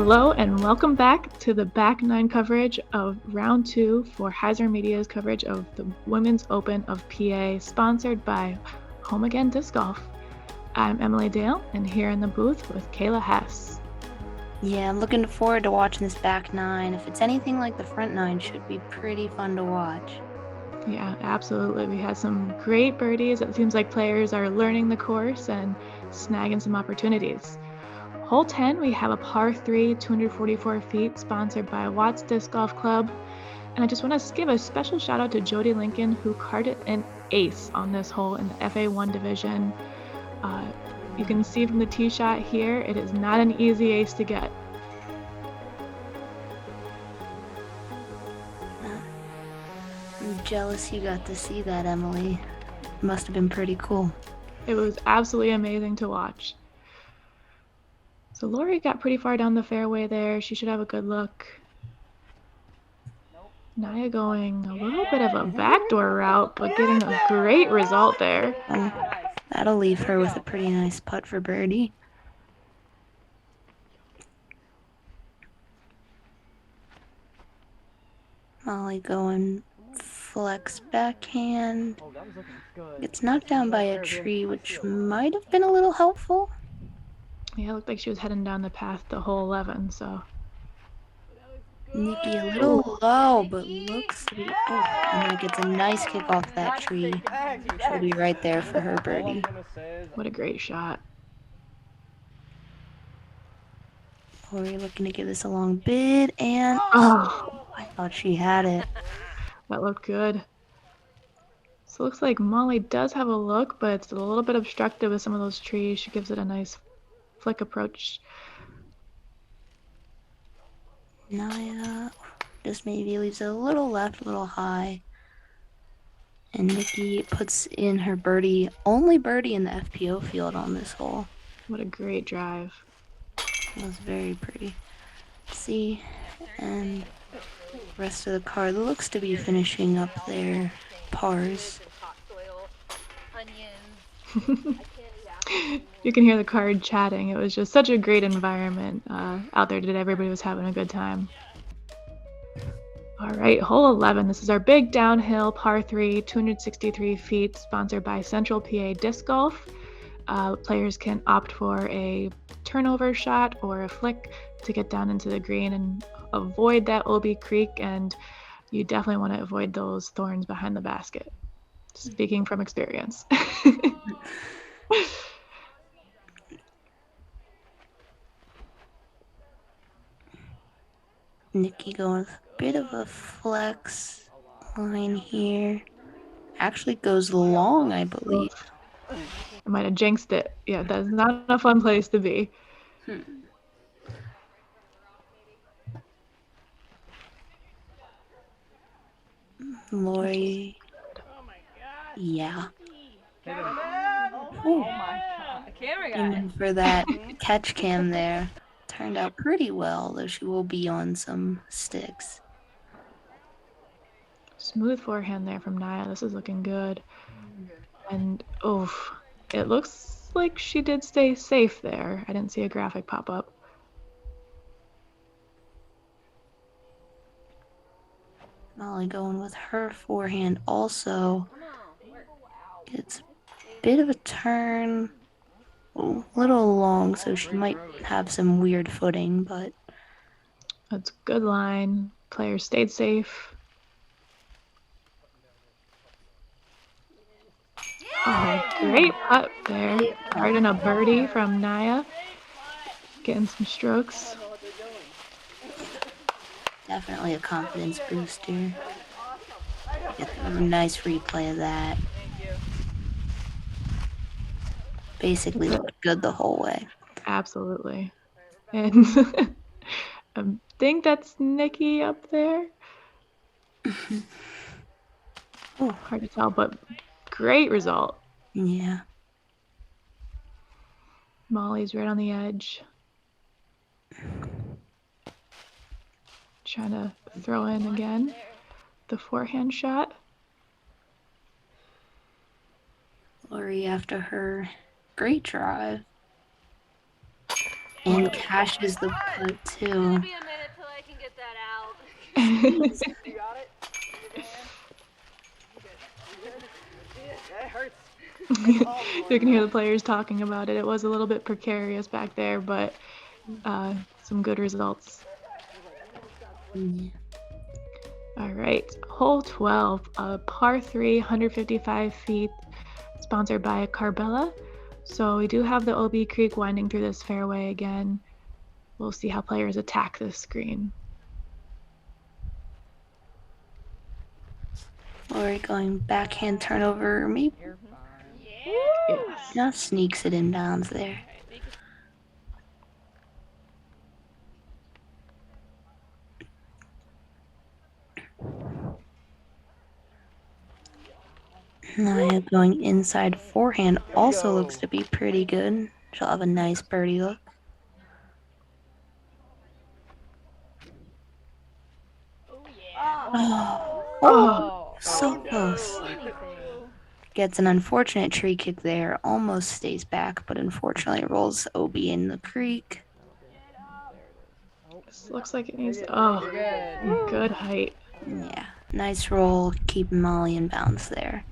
Hello and welcome back to the back nine coverage of round 2 for HyzerMedia's coverage of the Women's Open of PA, sponsored by Home Again Disc Golf. I'm Emily Dale, and here in the booth with Kayla Hess. Yeah, I'm looking forward to watching this back nine. If it's anything like the front nine, should be pretty fun to watch. Yeah, absolutely. We had some great birdies. It seems like players are learning the course and snagging some opportunities. Hole 10, we have a par 3, 244 feet, sponsored by WATS Disc Golf Club. And I just want to give a special shout out to Jody Lincoln, who carded an ace on this hole in the FA1 division. You can see from the tee shot here, it is not an easy ace to get. I'm jealous you got to see that, Emily. It must have been pretty cool. It was absolutely amazing to watch. So Lori got pretty far down the fairway there. She should have a good look. Nayah going a little bit of a backdoor route, but getting a great result there. That'll leave her with a pretty nice putt for birdie. Molly going flex backhand. Gets knocked down by a tree, which might have been a little helpful. Yeah, it looked like she was heading down the path to hole 11, so. Nikki a little low, but looks to be. Oh, and then it gets a nice kick off that tree. She'll be right there for her birdie. What a great shot. Lori looking to give this a long bid, and I thought she had it. That looked good. So it looks like Molly does have a look, but it's a little bit obstructive with some of those trees. She gives it a nice flick approach. Nayah just maybe leaves it a little left, a little high. And Nikki puts in her birdie, only birdie in the FPO field on this hole. What a great drive. It was very pretty. See, and the rest of the card looks to be finishing up their pars. You can hear the card chatting. It was just such a great environment out there today. Everybody was having a good time. All right, hole 11. This is our big downhill par 3, 263 feet, sponsored by Central PA Disc Golf. Players can opt for a turnover shot or a flick to get down into the green and avoid that OB creek, and you definitely want to avoid those thorns behind the basket. Speaking from experience. Nikki going with a bit of a flex line here. Actually goes long, I believe. I might have jinxed it. Yeah, that's not a fun place to be. Lori. Yeah. Oh my god. Camera guy. Aiming for that catch cam there. Turned out pretty well, though she will be on some sticks. Smooth forehand there from Nayah. This is looking good. And, it looks like she did stay safe there. I didn't see a graphic pop up. Molly going with her forehand also. It's a bit of a turn. A little long, so she might have some weird footing, but... That's a good line. Players stayed safe. Oh, great putt there. Starting a birdie from Nayah. Getting some strokes. Definitely a confidence booster. Get a nice replay of that. Basically looked good the whole way. Absolutely. And I think that's Nikki up there. Hard to tell, but great result. Yeah. Molly's right on the edge. Trying to throw in again the forehand shot. Lori after her great drive. And cashes the putt, too. Give me a minute till I can get that out. You got it? That hurts. You can hear the players talking about it. It was a little bit precarious back there, but some good results. Yeah. All right, hole 12, a par 3, 155 feet, sponsored by Carbella. So we do have the OB Creek winding through this fairway again. We'll see how players attack this green. Lori going backhand turnover, maybe Yes. just sneaks it in bounds there. Nayah going inside forehand also looks to be pretty good. She'll have a nice birdie look. Oh, so close. Gets an unfortunate tree kick there. Almost stays back, but unfortunately rolls OB in the creek. This looks like it needs, good height. Yeah, nice roll. Keeping Molly in bounds there.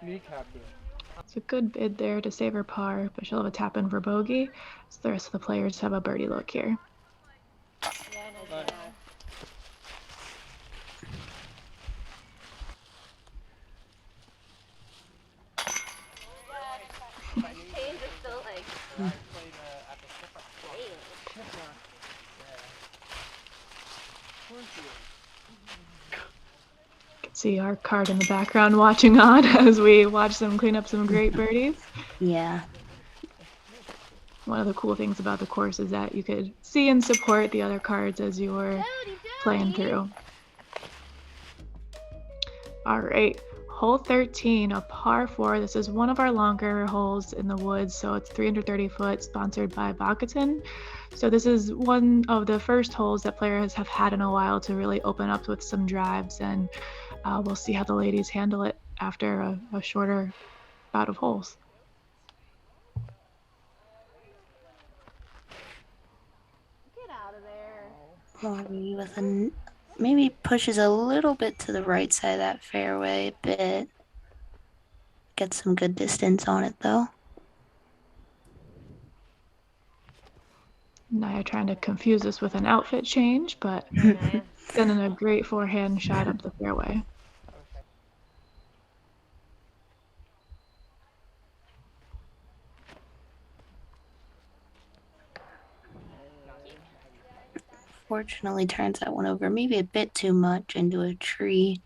It's a good bid there to save her par, but she'll have a tap in for bogey. So the rest of the players have a birdie look here. See our card in the background watching on as we watch them clean up some great birdies. Yeah. One of the cool things about the course is that you could see and support the other cards as you were playing through. All right, hole 13, a par 4. This is one of our longer holes in the woods, so it's 330 foot, sponsored by Bakaton. So this is one of the first holes that players have had in a while to really open up with some drives, and we'll see how the ladies handle it after a shorter bout of holes. Get out of there. Lori with maybe pushes a little bit to the right side of that fairway a bit. Gets some good distance on it though. Nayah trying to confuse us with an outfit change, but sending a great forehand shot up the fairway. Fortunately turns that one over maybe a bit too much into a tree.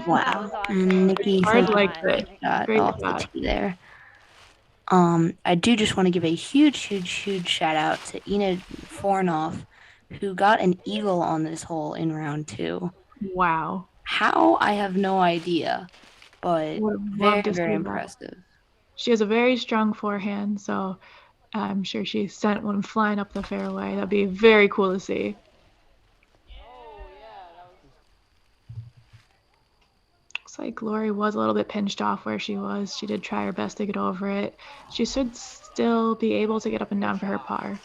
Wow. And Nikki Hard like that. shot Great off shot. the tee there. I do just want to give a huge shout out to Ina Fornoff, who got an eagle on this hole in round 2. Wow. How? I have no idea, but Would love to see very that. impressive. She has a very strong forehand, so I'm sure she sent one flying up the fairway. That'd be very cool to see. Looks like Lori was a little bit pinched off where she was. She did try her best to get over it. She should still be able to get up and down for her par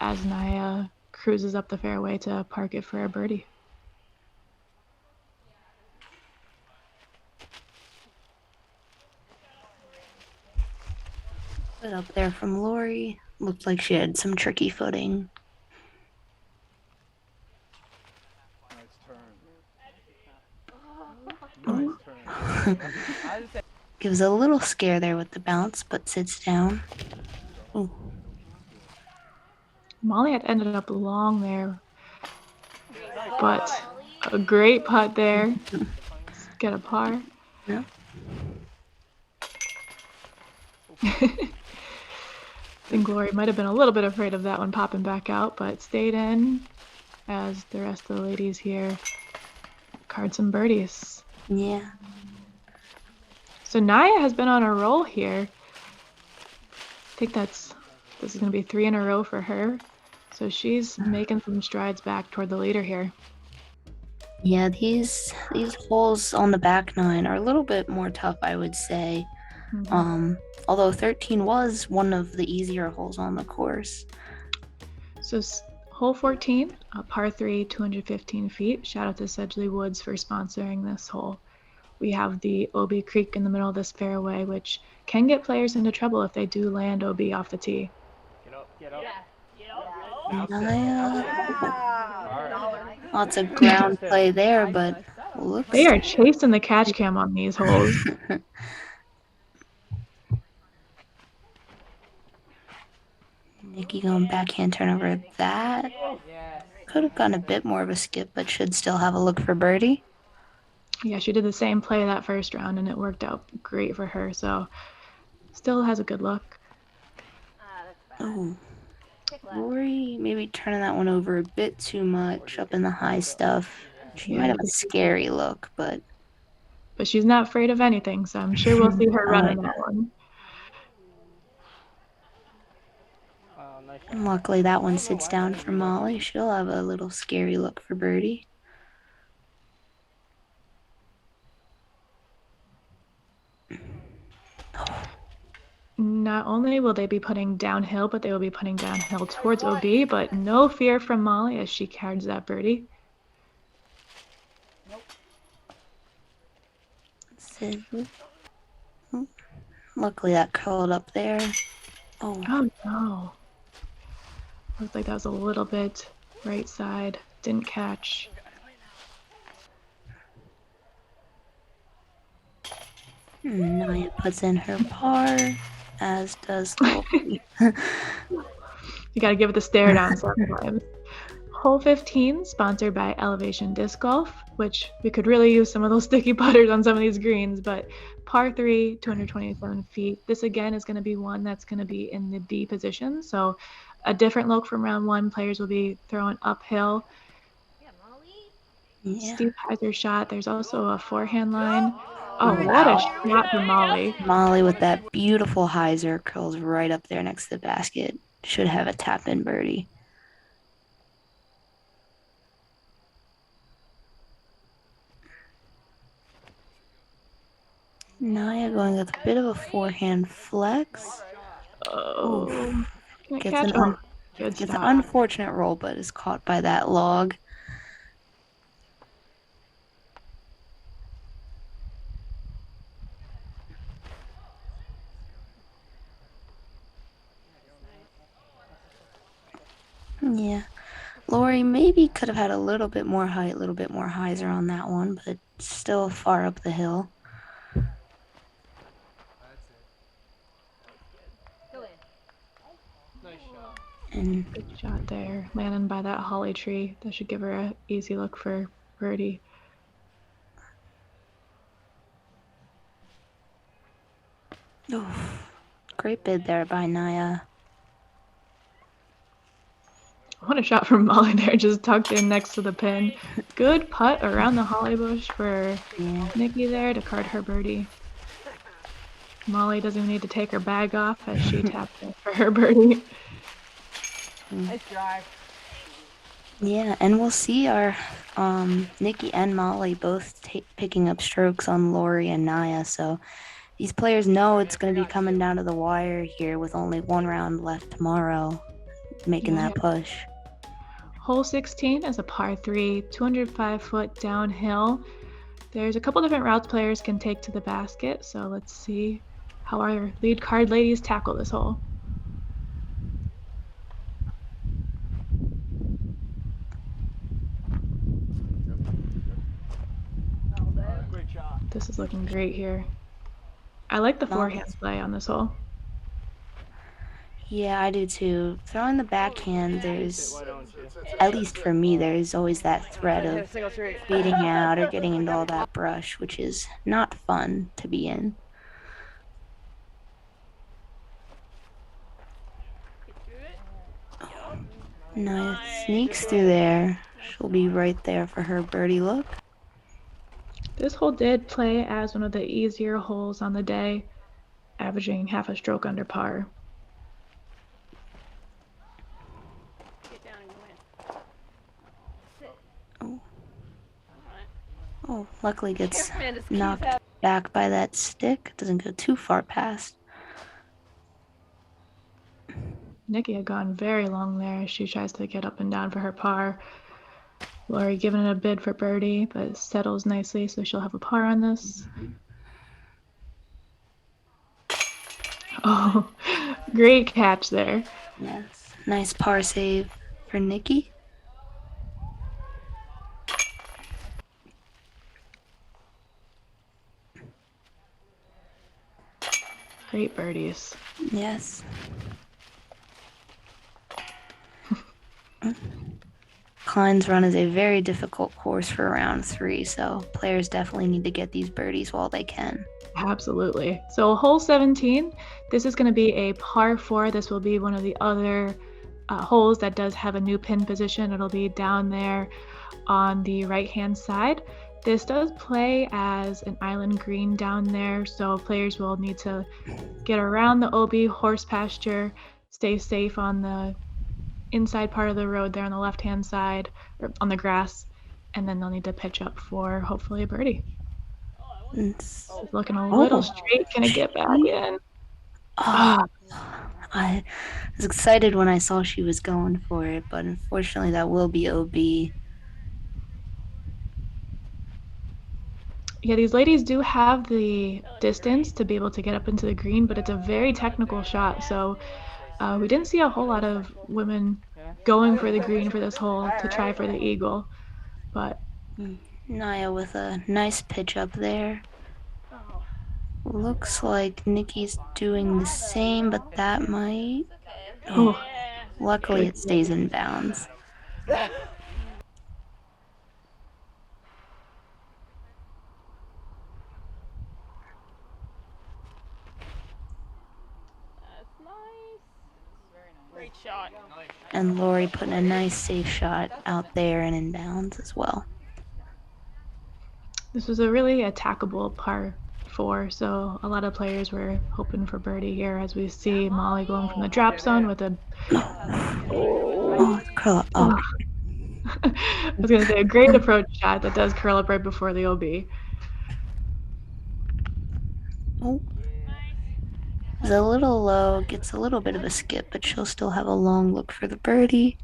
as Nayah cruises up the fairway to park it for a birdie. Good up there from Lori. Looked like she had some tricky footing. Gives a little scare there with the bounce, but sits down. Ooh. Molly had ended up long there, but a great putt there. Get a par. Yeah. I think Lori might have been a little bit afraid of that one popping back out, but stayed in as the rest of the ladies here card some birdies. Yeah. So Nayah has been on a roll here. I think this is going to be 3 in a row for her. So she's making some strides back toward the leader here. Yeah, these holes on the back nine are a little bit more tough, I would say. Although 13 was one of the easier holes on the course. So hole 14, a par 3, 215 feet. Shout out to Sedgley Woods for sponsoring this hole. We have the OB Creek in the middle of this fairway, which can get players into trouble if they do land OB off the tee. Get up. Lots of ground play there, but looks They are chasing the catch cam on these holes. Nikki going backhand turn over that. Could have gotten a bit more of a skip, but should still have a look for birdie. Yeah, she did the same play that first round, and it worked out great for her. So still has a good look. Oh, Rory maybe turning that one over a bit too much up in the high stuff. She might have a scary look, but she's not afraid of anything, so I'm sure we'll see her running that one. And luckily that one sits down for Molly. She'll have a little scary look for birdie. Not only will they be putting downhill, but they will be putting downhill towards OB, but no fear from Molly as she carries that birdie. Luckily that curled up there. Oh no. Looks like that was a little bit right side. Didn't catch. Nayah puts in her par, as does Lori. You gotta give it the stare down sometimes. Hole 15, sponsored by Elevation Disc Golf, which we could really use some of those sticky putters on some of these greens, but par 3, 227 feet. This again is going to be one that's going to be in the D position, so a different look from round 1. Players will be throwing uphill. Steep hyzer shot. There's also a forehand line. Oh, what a shot from Molly. Molly with that beautiful hyzer curls right up there next to the basket. Should have a tap-in birdie. Nayah going with a bit of a forehand flex. Oh, gets an unfortunate roll, but is caught by that log. Yeah, Lori maybe could have had a little bit more height, a little bit more hyzer on that one, but still far up the hill. And good shot there, landing by that holly tree. That should give her an easy look for birdie. Great bid there by Nayah. What a shot from Molly there, just tucked in next to the pin. Good putt around the holly bush for Nikki there to card her birdie. Molly doesn't even need to take her bag off as she tapped in for her birdie. Nice drive. Yeah, and we'll see our Nikki and Molly both picking up strokes on Lori and Nayah, so these players know it's going to be coming down to the wire here with only one round left tomorrow, making that push. Hole 16 is a par 3, 205-foot downhill. There's a couple different routes players can take to the basket, so let's see how our lead card ladies tackle this hole. This is looking great here. I like the forehand play on this hole. Yeah, I do too. Throwing the backhand, there's, at least for me, there's always that threat of fading out or getting into all that brush, which is not fun to be in. Nayah sneaks through there. She'll be right there for her birdie look. This hole did play as one of the easier holes on the day, averaging half a stroke under par. Oh, luckily gets Cameraman just keeps knocked having- back by that stick. Doesn't go too far past. Nikki had gone very long there as she tries to get up and down for her par. Lori giving it a bid for birdie, but settles nicely, so she'll have a par on this. Oh, great catch there. Yes. Nice par save for Nikki. Great birdies. Yes. Klein's Run is a very difficult course for round 3, so players definitely need to get these birdies while they can. Absolutely. So hole 17, this is going to be a par 4. This will be one of the other holes that does have a new pin position. It'll be down there on the right-hand side. This does play as an island green down there, so players will need to get around the OB horse pasture, stay safe on the inside part of the road there on the left-hand side, or on the grass, and then they'll need to pitch up for hopefully a birdie. It's looking a little straight. Can it get back in? I was excited when I saw she was going for it, but unfortunately that will be OB. Yeah, these ladies do have the distance to be able to get up into the green, but it's a very technical shot. So we didn't see a whole lot of women going for the green for this hole to try for the eagle. But Nayah with a nice pitch up there. Looks like Nikki's doing the same, but that might... oh, Luckily it stays in bounds. Great shot. And Lori putting a nice safe shot out there and in bounds as well. this was a really attackable par 4, so a lot of players were hoping for birdie here as we see Molly going from the drop zone with a... Oh, curl up. Oh. I was going to say a great approach shot that does curl up right before the OB. Oh. It's a little low, gets a little bit of a skip, but she'll still have a long look for the birdie.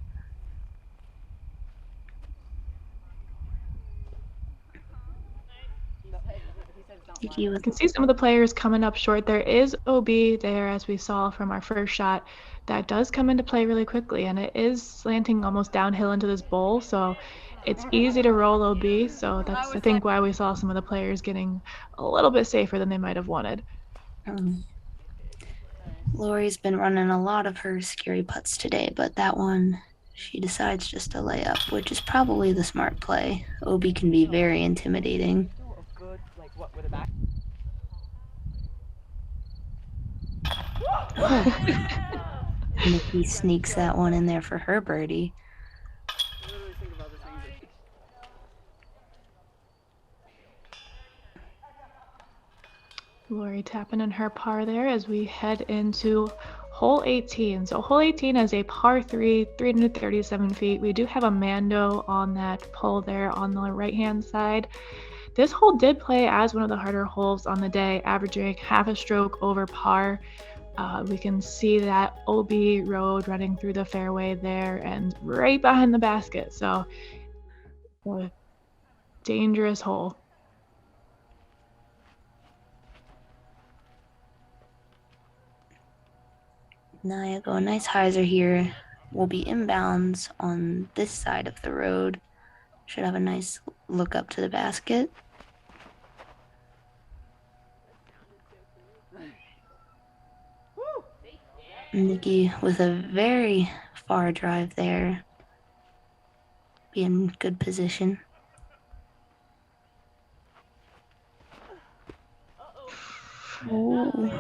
You can see some of the players coming up short. There is OB there, as we saw from our first shot. That does come into play really quickly, and it is slanting almost downhill into this bowl, so it's easy to roll OB. So that's, I think, why we saw some of the players getting a little bit safer than they might have wanted. Lori's been running a lot of her scary putts today, but that one, she decides just to lay up, which is probably the smart play. OB can be very intimidating. Nikki sneaks that one in there for her birdie. Lori tapping in her par there as we head into hole 18. So hole 18 is a par 3, 337 feet. We do have a Mando on that pole there on the right-hand side. This hole did play as one of the harder holes on the day, averaging half a stroke over par. We can see that OB road running through the fairway there and right behind the basket. So a dangerous hole. Nayah going nice hyzer here. Will be inbounds on this side of the road. Should have a nice look up to the basket. Nikki with a very far drive there. Be in good position. Oh.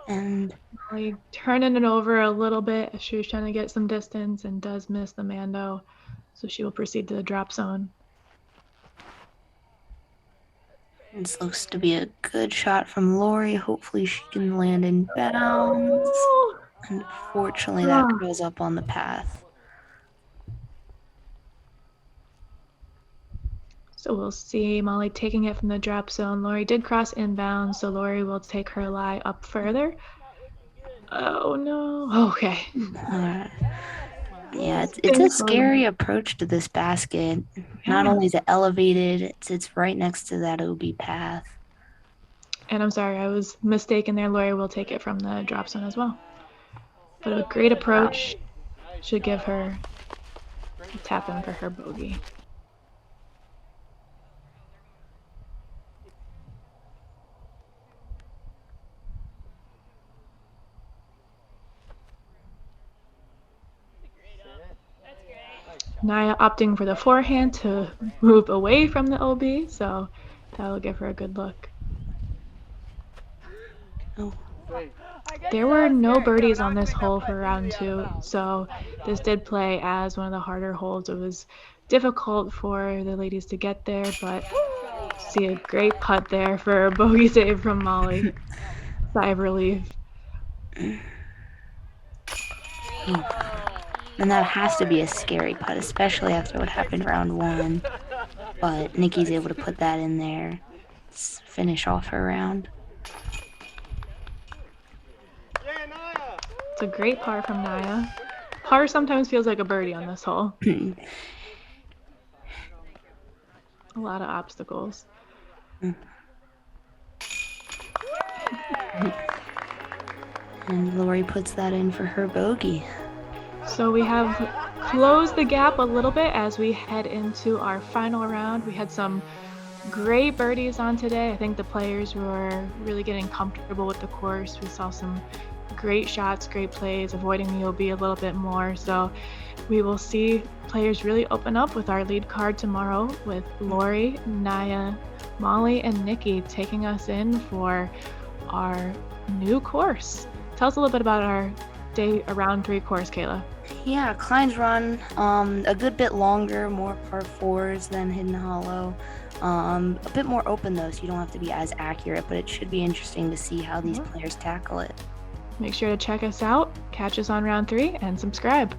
And Like turning it over a little bit. She was trying to get some distance and does miss the Mando. So she will proceed to the drop zone. this looks to be a good shot from Lori. Hopefully she can land in bounds. Unfortunately, that goes up on the path. So we'll see Molly taking it from the drop zone. Lori did cross inbound, so Lori will take her lie up further. Oh no. Okay. Yeah, it's a scary approach to this basket. Not only is it elevated, it sits right next to that OB path. And I'm sorry, I was mistaken there. Lori will take it from the drop zone as well. But a great approach should give her a tap in for her bogey. Nayah opting for the forehand to move away from the OB, so that'll give her a good look. Oh. There were no birdies on this hole for round 2, so this did play as one of the harder holes. It was difficult for the ladies to get there, but see a great putt there for a bogey save from Molly. Sigh of relief. And that has to be a scary putt, especially after what happened round 1. But Nikki's able to put that in there, finish off her round. It's a great par from Nayah. Par sometimes feels like a birdie on this hole. A lot of obstacles. And Lori puts that in for her bogey. So we have closed the gap a little bit as we head into our final round. We had some great birdies on today. I think the players were really getting comfortable with the course. We saw some great shots, great plays, avoiding the OB a little bit more. So we will see players really open up with our lead card tomorrow with Lori, Nayah, Molly, and Nikki taking us in for our new course. Tell us a little bit about our day round 3 course, Kayla. Yeah, Klein's Run, a good bit longer, more par 4s than Hidden Hollow. A bit more open though, so you don't have to be as accurate, but it should be interesting to see how these players tackle it. Make sure to check us out, catch us on round 3, and subscribe.